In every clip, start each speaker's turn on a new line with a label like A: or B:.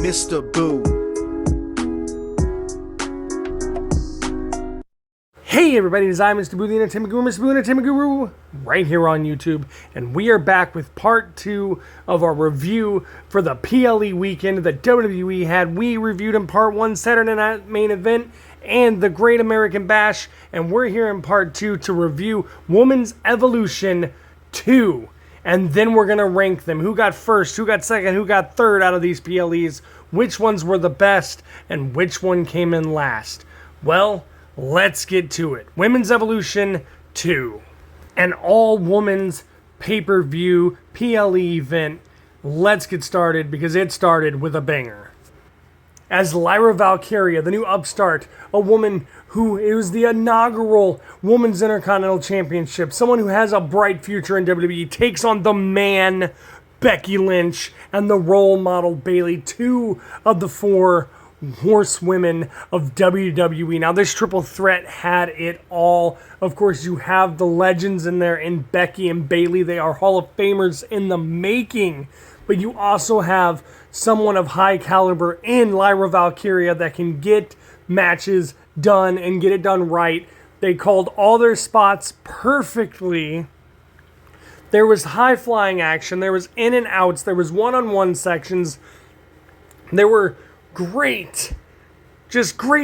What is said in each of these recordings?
A: Mr. Boo.
B: Hey everybody, it's I, Mr. Boo, the Entertainment Guru, Mr. Boo, Entertainment Guru, right here on YouTube, and we are back with part 2 of our review for the PLE weekend that WWE had. We reviewed in part 1 Saturday Night Main Event and the Great American Bash, and we're here in part 2 to review Women's Evolution 2. And then we're going to rank them. Who got first, who got second, who got third out of these PLEs, which ones were the best, and which one came in last. Well, let's get to it. Women's Evolution 2. An all-women's pay-per-view PLE event. Let's get started because it started with a banger. As Lyra Valkyria, the new upstart, a woman who it was the inaugural Women's Intercontinental Championship, someone who has a bright future in WWE, takes on the man, Becky Lynch, and the role model, Bayley, 2 of the 4 horsewomen of WWE. Now, this triple threat had it all. Of course, you have the legends in there in Becky and Bayley. They are Hall of Famers in the making. But you also have someone of high caliber in Lyra Valkyria that can get matches done and get it done right. They called all their spots perfectly. There was high-flying action. There was in and outs. There was one-on-one sections. There were great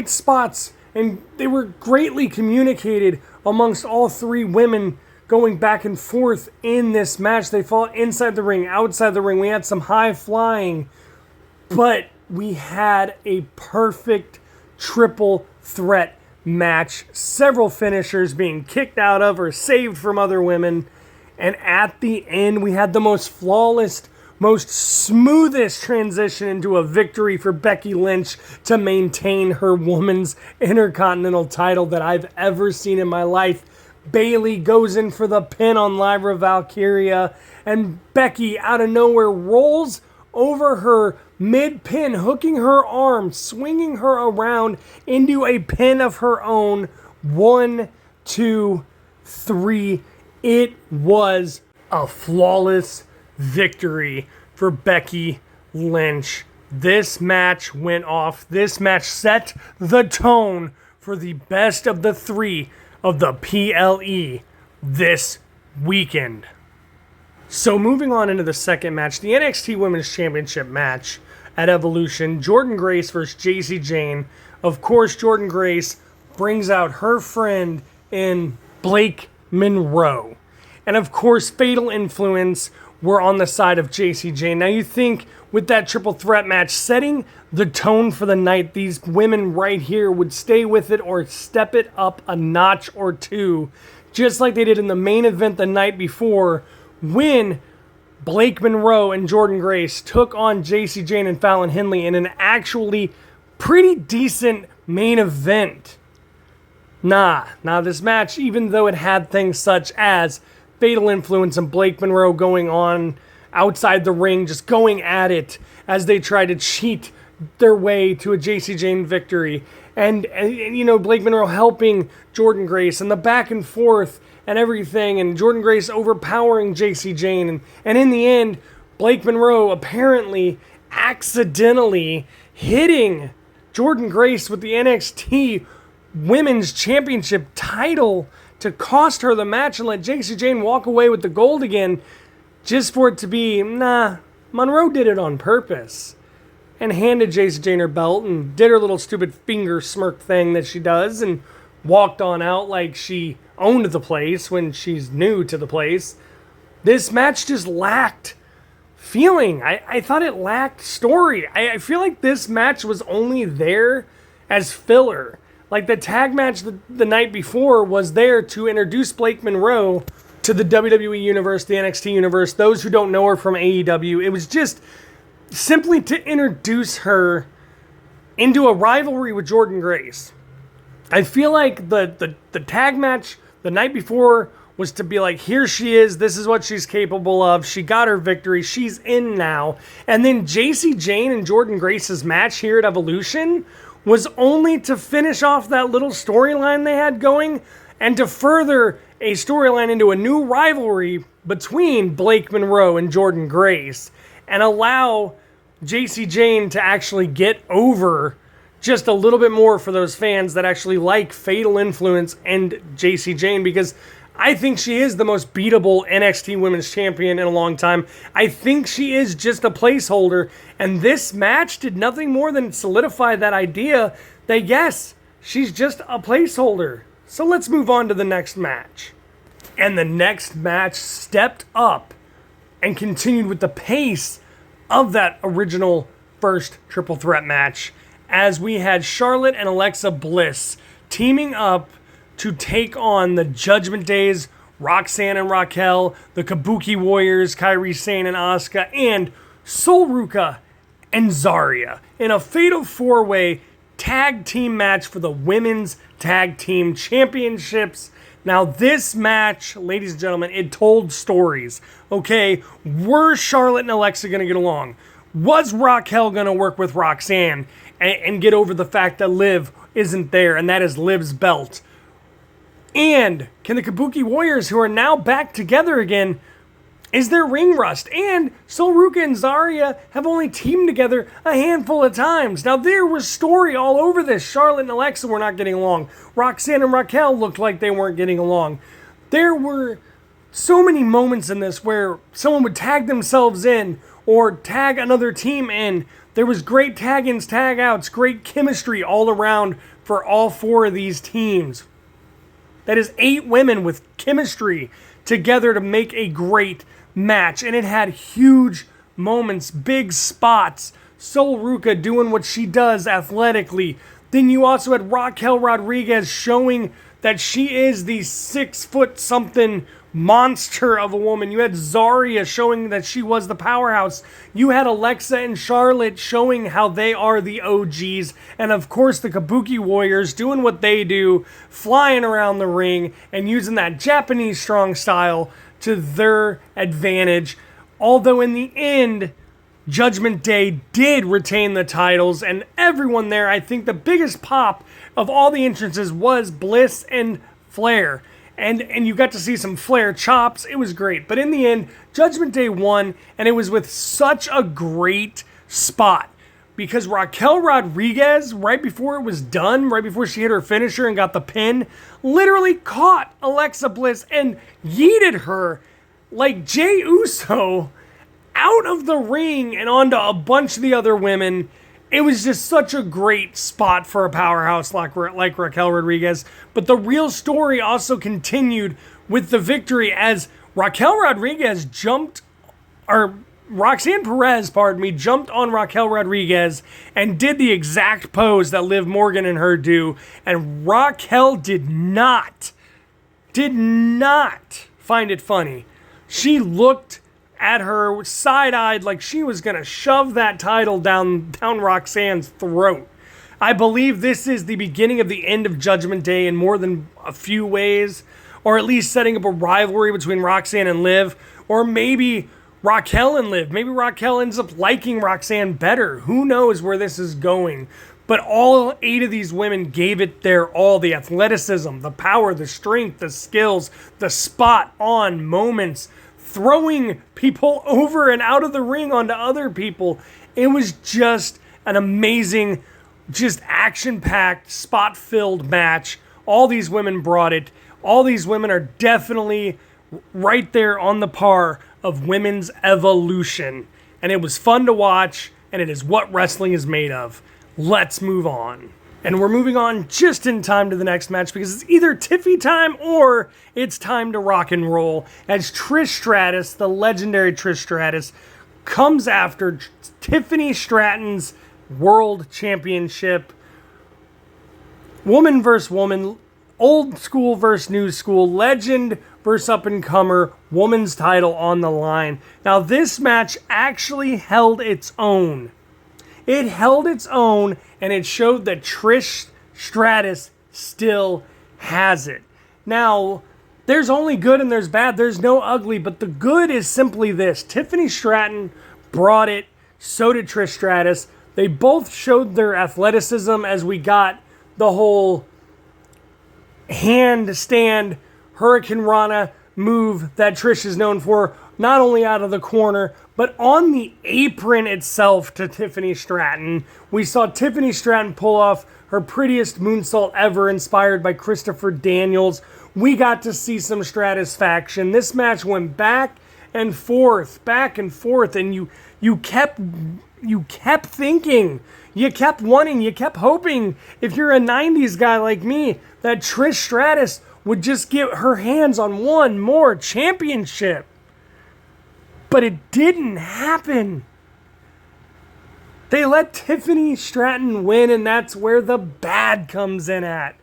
B: spots. And they were greatly communicated amongst all 3 women going back and forth in this match. They fought inside the ring, outside the ring. We had some high-flying, but we had a perfect triple threat match. Several finishers being kicked out of or saved from other women. And at the end, we had the most flawless, most smoothest transition into a victory for Becky Lynch to maintain her Women's Intercontinental title that I've ever seen in my life. Bayley goes in for the pin on Lyra Valkyria, and Becky out of nowhere rolls over her mid-pin, hooking her arm, swinging her around into a pin of her own. 1, 2, 3. It was a flawless victory for Becky Lynch. This match went off. This match set the tone for the best of the 3 of the PLE this weekend. So moving on into the second match, the NXT Women's Championship match at Evolution, Jordynne Grace versus Jacy Jayne. Of course, Jordynne Grace brings out her friend in Blake Monroe. And of course, Fatal Influence were on the side of Jacy Jayne. Now you think with that triple threat match setting the tone for the night, these women right here would stay with it or step it up a notch or 2, just like they did in the main event the night before when Blake Monroe and Jordynne Grace took on Jacy Jayne and Fallon Henley in an actually pretty decent main event. This match, even though it had things such as Fatal Influence and Blake Monroe going on outside the ring, just going at it as they try to cheat their way to a Jacy Jayne victory. And you know, Blake Monroe helping Jordynne Grace and the back and forth and everything, and Jordynne Grace overpowering Jacy Jayne. And in the end, Blake Monroe apparently accidentally hitting Jordynne Grace with the NXT Women's Championship title to cost her the match and let Jacy Jayne walk away with the gold again, just for it to be, Monroe did it on purpose and handed Jacy Jayne her belt and did her little stupid finger smirk thing that she does and walked on out like she owned the place when she's new to the place. This match just lacked feeling. I thought it lacked story. I feel like this match was only there as filler. Like the tag match the night before was there to introduce Blake Monroe to the WWE Universe, the NXT Universe, those who don't know her from AEW. It was just simply to introduce her into a rivalry with Jordynne Grace. I feel like the tag match the night before was to be like, here she is, this is what she's capable of, she got her victory, she's in now. And then Jacy Jayne and Jordynne Grace's match here at Evolution was only to finish off that little storyline they had going and to further a storyline into a new rivalry between Blake Monroe and Jordynne Grace and allow JC Jane to actually get over just a little bit more for those fans that actually like Fatal Influence and JC Jane, because I think she is the most beatable NXT Women's Champion in a long time. I think she is just a placeholder, and this match did nothing more than solidify that idea that yes, she's just a placeholder. So let's move on to the next match. And the next match stepped up and continued with the pace of that original first triple threat match, as we had Charlotte and Alexa Bliss teaming up to take on the Judgment Days, Roxanne and Raquel, the Kabuki Warriors, Kairi Sane and Asuka, and Sol Ruka and Zarya in a fatal four-way tag team match for the Women's Tag Team Championships. Now this match, ladies and gentlemen, it told stories. Okay, were Charlotte and Alexa going to get along? Was Raquel going to work with Roxanne and get over the fact that Liv isn't there, and that is Liv's belt? And can the Kabuki Warriors, who are now back together again, is there ring rust? And Sol Ruka and Zarya have only teamed together a handful of times. Now there was story all over this. Charlotte and Alexa were not getting along. Roxanne and Raquel looked like they weren't getting along. There were so many moments in this where someone would tag themselves in or tag another team in. There was great tag-ins, tag-outs, great chemistry all around for all four of these teams. That is 8 women with chemistry together to make a great match. And it had huge moments, big spots. Sol Ruka doing what she does athletically. Then you also had Raquel Rodriguez showing that she is the 6-foot-something monster of a woman. You had Zarya showing that she was the powerhouse. You had Alexa and Charlotte showing how they are the OGs. And of course the Kabuki Warriors doing what they do, flying around the ring and using that Japanese strong style to their advantage. Although in the end, Judgment Day did retain the titles, and everyone there, I think the biggest pop of all the entrances was Bliss and Flair. And you got to see some Flair chops. It was great. But in the end, Judgment Day won, and it was with such a great spot. Because Raquel Rodriguez, right before it was done, right before she hit her finisher and got the pin, literally caught Alexa Bliss and yeeted her like Jey Uso out of the ring and onto a bunch of the other women. It was just such a great spot for a powerhouse like Raquel Rodriguez. But the real story also continued with the victory as Raquel Rodriguez Roxanne Perez, jumped on Raquel Rodriguez and did the exact pose that Liv Morgan and her do. And Raquel did not find it funny. She looked at her side-eyed like she was going to shove that title down Roxanne's throat. I believe this is the beginning of the end of Judgment Day in more than a few ways, or at least setting up a rivalry between Roxanne and Liv, or maybe Raquel and Liv. Maybe Raquel ends up liking Roxanne better. Who knows where this is going? But all 8 of these women gave it their all. The athleticism, the power, the strength, the skills, the spot-on moments, throwing people over and out of the ring onto other people. It was just an amazing, just action-packed, spot-filled match. All these women brought it. All these women are definitely right there on the par of women's evolution. And it was fun to watch, and it is what wrestling is made of. Let's move on. And we're moving on just in time to the next match because it's either Tiffy time or it's time to rock and roll as Trish Stratus, the legendary Trish Stratus, comes after Tiffany Stratton's World Championship. Woman versus woman, old school versus new school, legend versus up-and-comer, woman's title on the line. Now this match actually held its own. It held its own, and it showed that Trish Stratus still has it. Now, there's only good and there's bad. There's no ugly, but the good is simply this. Tiffany Stratton brought it. So did Trish Stratus. They both showed their athleticism as we got the whole handstand Hurricane Rana move that Trish is known for not only out of the corner, but on the apron itself to Tiffany Stratton. We saw Tiffany Stratton pull off her prettiest moonsault ever, inspired by Christopher Daniels. We got to see some Stratusfaction. This match went back and forth, and you kept thinking, you kept wanting, you kept hoping, if you're a 90s guy like me, that Trish Stratus would just get her hands on one more championship. But it didn't happen. They let Tiffany Stratton win, and that's where the bad comes in at.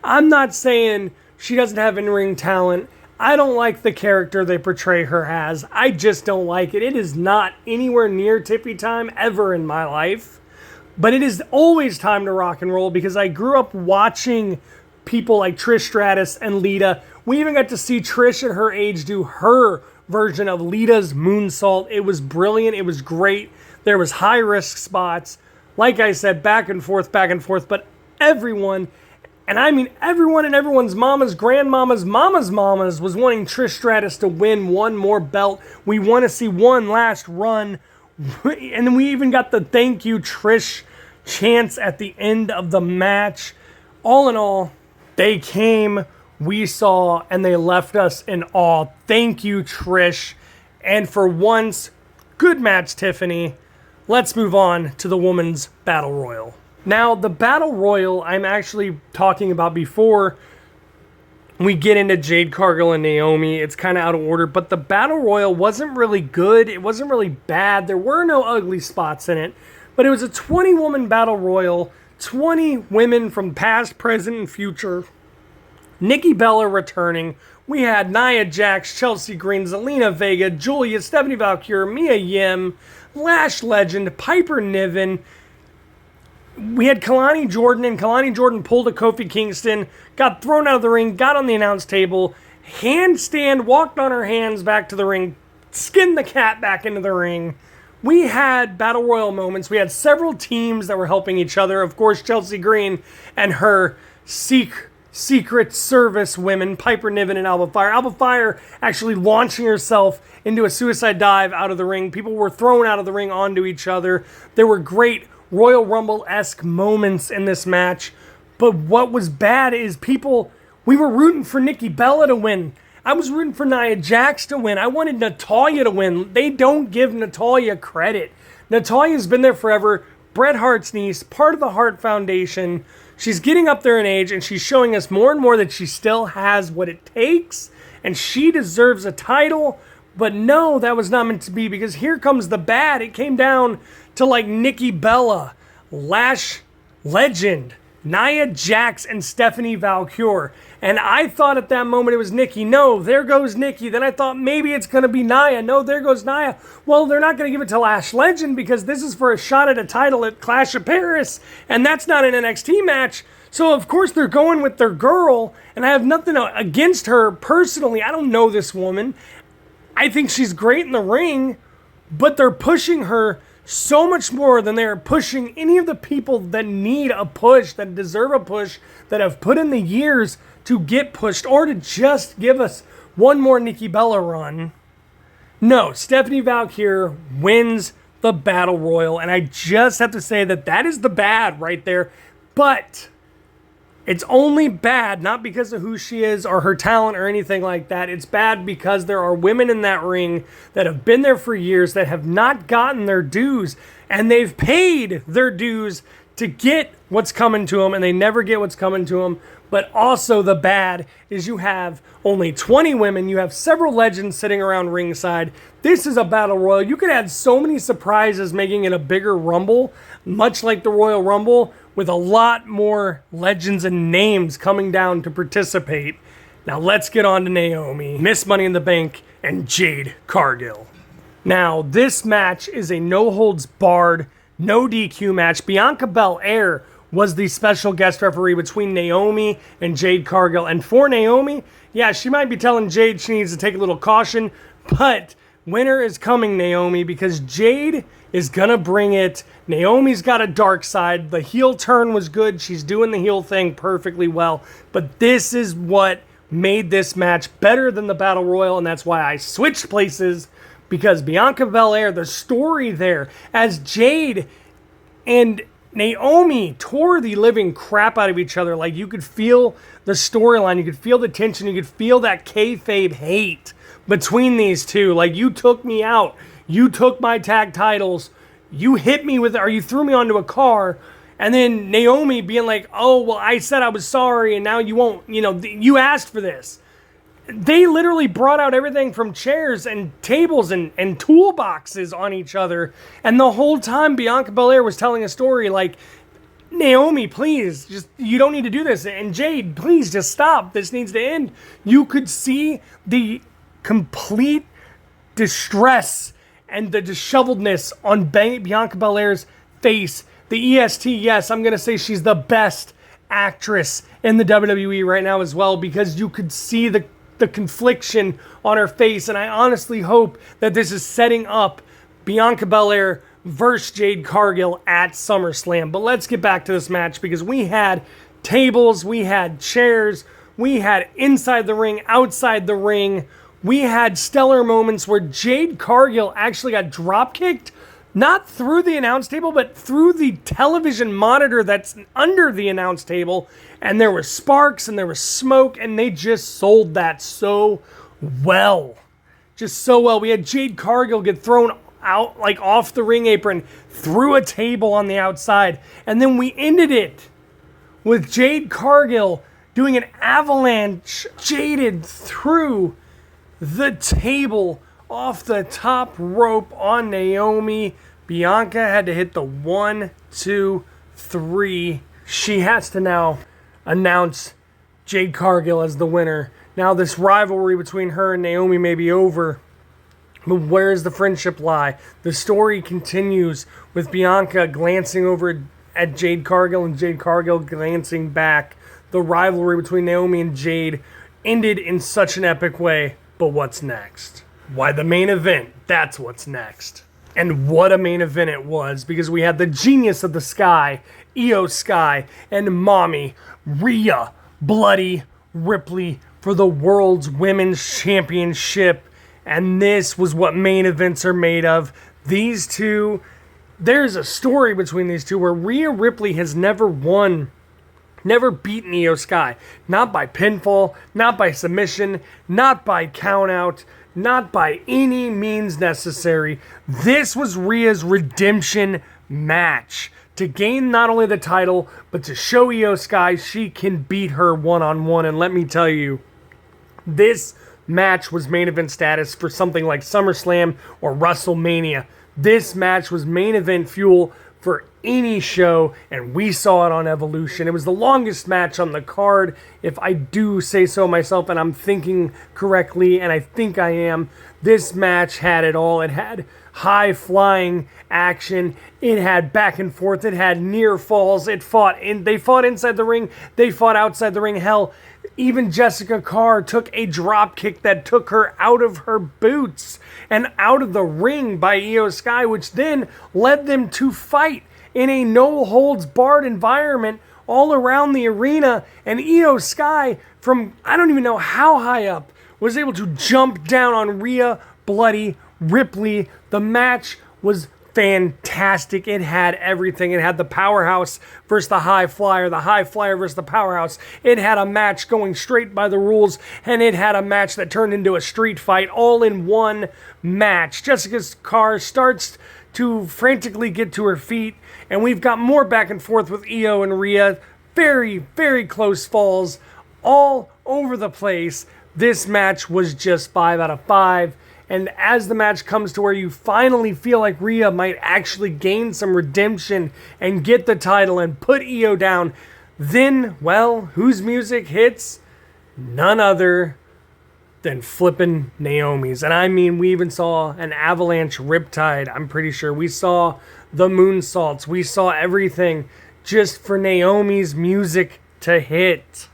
B: I'm not saying she doesn't have in-ring talent. I don't like the character they portray her as. I just don't like it. It is not anywhere near Tippy time ever in my life. But it is always time to rock and roll, because I grew up watching people like Trish Stratus and Lita. We even got to see Trish at her age do her version of Lita's moonsault. It was brilliant. It was great. There was high risk spots. Like I said, back and forth, but everyone, and I mean everyone and everyone's mamas, grandmamas, mamas was wanting Trish Stratus to win one more belt. We want to see one last run. And then we even got the thank you Trish chants at the end of the match. All in all, they came, we saw, and they left us in awe. Thank you, Trish. And for once, good match, Tiffany. Let's move on to the Women's Battle Royal. Now, the Battle Royal I'm actually talking about before we get into Jade Cargill and Naomi. It's kind of out of order, but the Battle Royal wasn't really good. It wasn't really bad. There were no ugly spots in it, but it was a 20-woman Battle Royal, 20 women from past, present, and future. Nikki Bella returning. We had Nia Jax, Chelsea Green, Zelina Vega, Julia, Stephanie Valkyrie, Mia Yim, Lash Legend, Piper Niven. We had Kalani Jordan, and Kalani Jordan pulled a Kofi Kingston, got thrown out of the ring, got on the announce table, handstand, walked on her hands back to the ring, skinned the cat back into the ring. We had Battle Royal moments. We had several teams that were helping each other. Of course, Chelsea Green and her Secret Service women, Piper Niven and Alba Fire. Alba Fire actually launching herself into a suicide dive out of the ring. People were thrown out of the ring onto each other. There were great Royal Rumble-esque moments in this match. But what was bad is we were rooting for Nikki Bella to win. I was rooting for Nia Jax to win. I wanted Natalya to win. They don't give Natalya credit. Natalya's been there forever. Bret Hart's niece, part of the Hart Foundation. She's getting up there in age, and she's showing us more and more that she still has what it takes, and she deserves a title. But no, that was not meant to be, because here comes the bad. It came down to like Nikki Bella, Lash Legend, Nia Jax, and Stephanie Valkyrie. And I thought at that moment it was Nikki. No, there goes Nikki. Then I thought maybe it's going to be Nia. No, there goes Nia. Well, they're not going to give it to Lash Legend, because this is for a shot at a title at Clash of Paris, and that's not an NXT match. So, of course, they're going with their girl, and I have nothing against her personally. I don't know this woman. I think she's great in the ring, but they're pushing her so much more than they're pushing any of the people that need a push, that deserve a push, that have put in the years to get pushed, or to just give us one more Nikki Bella run. No, Stephanie Valkyrie wins the Battle Royal, and I just have to say that is the bad right there. But it's only bad not because of who she is or her talent or anything like that. It's bad because there are women in that ring that have been there for years that have not gotten their dues, and they've paid their dues to get what's coming to them, and they never get what's coming to them. But also the bad is you have only 20 women. You have several legends sitting around ringside. This is a Battle Royal. You could add so many surprises, making it a bigger Rumble, much like the Royal Rumble, with a lot more legends and names coming down to participate. Now let's get on to Naomi, Miss Money in the Bank, and Jade Cargill. Now this match is a no-holds-barred, no DQ match. Bianca Belair was the special guest referee between Naomi and Jade Cargill. And for Naomi, yeah, she might be telling Jade she needs to take a little caution, but winter is coming, Naomi, because Jade is gonna bring it. Naomi's got a dark side. The heel turn was good. She's doing the heel thing perfectly well. But this is what made this match better than the Battle Royal, and that's why I switched places, because Bianca Belair, the story there, as Jade and Naomi tore the living crap out of each other. Like, you could feel the storyline, you could feel the tension, you could feel that kayfabe hate between these two. Like, you took me out, you took my tag titles, you hit me with, or you threw me onto a car, and then Naomi being like, oh, well, I said I was sorry, and now you won't, you asked for this. They literally brought out everything from chairs and tables and toolboxes on each other. And the whole time Bianca Belair was telling a story like, Naomi, please, you don't need to do this. And Jade, please just stop. This needs to end. You could see the complete distress and the disheveledness on Bianca Belair's face. The EST, yes, I'm going to say she's the best actress in the WWE right now as well, because you could see the confliction on her face, and I honestly hope that this is setting up Bianca Belair versus Jade Cargill at SummerSlam. But let's get back to this match, because we had tables, we had chairs, we had inside the ring, outside the ring, we had stellar moments where Jade Cargill actually got drop-kicked, not through the announce table, but through the television monitor that's under the announce table. And there was sparks and there was smoke, and they just sold that so well. Just so well. We had Jade Cargill get thrown out, like off the ring apron, through a table on the outside. And then we ended it with Jade Cargill doing an avalanche, jaded through the table off the top rope on Naomi. Bianca had to hit the 1, 2, 3. She has to now announce Jade Cargill as the winner. Now this rivalry between her and Naomi may be over, but where does the friendship lie? The story continues with Bianca glancing over at Jade Cargill and Jade Cargill glancing back. The rivalry between Naomi and Jade ended in such an epic way, but what's next? Why, the main event, that's what's next. And what a main event it was, because we had the genius of the Sky, Io Sky, and Mommy, Rhea Bloody Ripley for the World's Women's Championship. And this was what main events are made of. These two, there's a story between these two where Rhea Ripley has never beaten Io Sky. Not by pinfall, not by submission, not by countout, not by any means necessary. This was Rhea's redemption match to gain not only the title, but to show Io Sky she can beat her one-on-one. And let me tell you, this match was main event status for something like SummerSlam or WrestleMania. This match was main event fuel for any show, and we saw it on Evolution. It was the longest match on the card, if I do say so myself, and I'm thinking correctly, and I think I am. This match had it all. It had high-flying action. It had back and forth. It had near falls. They fought inside the ring. They fought outside the ring. Hell, even Jessica Carr took a drop kick that took her out of her boots and out of the ring by Io Sky, which then led them to fight in a no-holds-barred environment all around the arena. And Io Sky, from I don't even know how high up, was able to jump down on Rhea Bloody Ripley. The match was fantastic. It had everything. It had the powerhouse versus the high flyer versus the powerhouse. It had a match going straight by the rules, and it had a match that turned into a street fight all in one match. Jessica Carr starts to frantically get to her feet, and we've got more back and forth with Io and Rhea. Very, very close falls all over the place. This match was just 5 out of 5. And as the match comes to where you finally feel like Rhea might actually gain some redemption and get the title and put Io down, then, well, whose music hits? None other than flippin' Naomi's. And I mean, we even saw an avalanche riptide, I'm pretty sure. We saw the moonsaults. We saw everything just for Naomi's music to hit.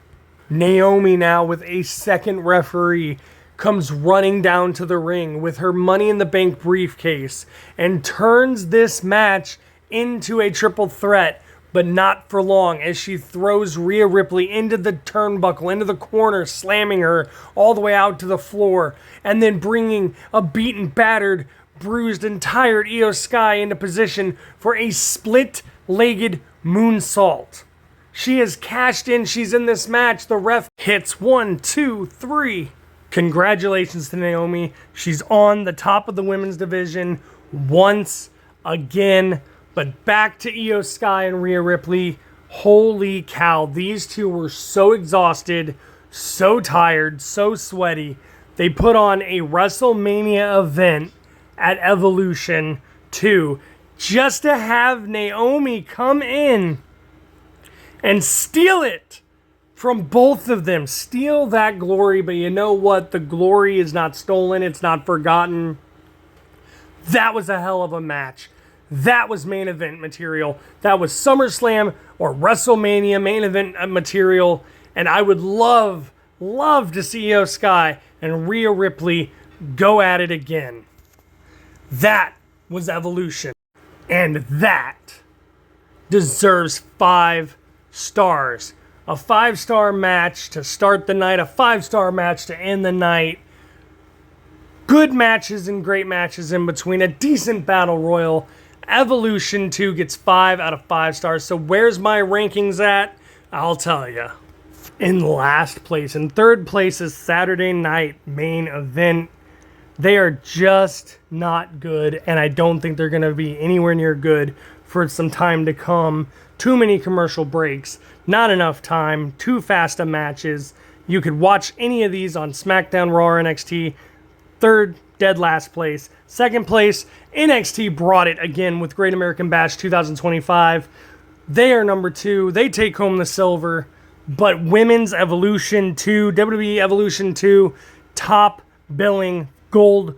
B: Naomi now with a second referee comes running down to the ring with her Money in the Bank briefcase and turns this match into a triple threat but not for long, as she throws Rhea Ripley into the turnbuckle, into the corner, slamming her all the way out to the floor, and then bringing a beaten, battered, bruised, and tired Io Sky into position for a split-legged moonsault. She has cashed in. She's in this match. The ref hits 1, 2, 3. Congratulations to Naomi. She's on the top of the women's division once again. But back to Io Sky and Rhea Ripley. Holy cow. These two were so exhausted, so tired, so sweaty. They put on a WrestleMania event at Evolution 2 just to have Naomi come in and steal it from both of them. Steal that glory, but you know what? The glory is not stolen. It's not forgotten. That was a hell of a match. That was main event material. That was SummerSlam or WrestleMania main event material. And I would love to see Io Sky and Rhea Ripley go at it again. That was Evolution. And that deserves 5 stars. A 5-star match to start the night, a 5-star match to end the night. Good matches and great matches in between, a decent battle royal. Evolution 2 gets 5 out of 5 stars. So where's my rankings at? I'll tell you. In last place, in third place is Saturday Night Main Event. They are just not good, and I don't think they're going to be anywhere near good for some time to come. Too many commercial breaks, not enough time, too fast of matches. You could watch any of these on SmackDown, Raw, or NXT. Third, dead last place. Second place, NXT brought it again with Great American Bash 2025. They are number 2. They take home the silver. But Women's Evolution 2, WWE Evolution 2, top billing, gold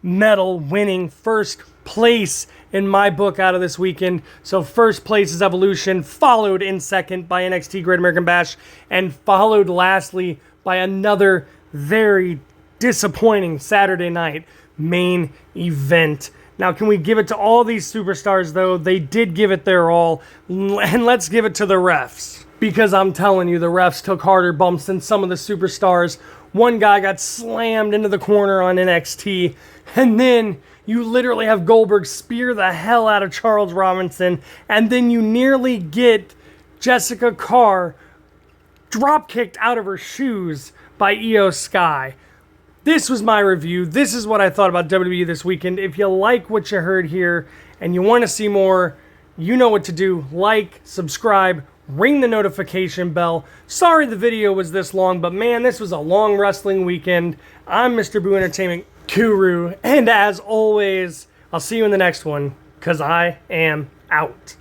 B: medal winning first place in my book out of this weekend. So first place is Evolution, followed in second by NXT Great American Bash, and followed lastly by another very disappointing Saturday night main event. Now, can we give it to all these superstars, though? They did give it their all, and let's give it to the refs. Because I'm telling you, the refs took harder bumps than some of the superstars. One guy got slammed into the corner on NXT, and then you literally have Goldberg spear the hell out of Charles Robinson, and then you nearly get Jessica Carr drop-kicked out of her shoes by Io Sky. This was my review. This is what I thought about WWE this weekend. If you like what you heard here and you want to see more, you know what to do. Like, subscribe, ring the notification bell. Sorry the video was this long, but man, this was a long wrestling weekend. I'm Mr. Boo Entertainment Guru, and as always, I'll see you in the next one, because I am out.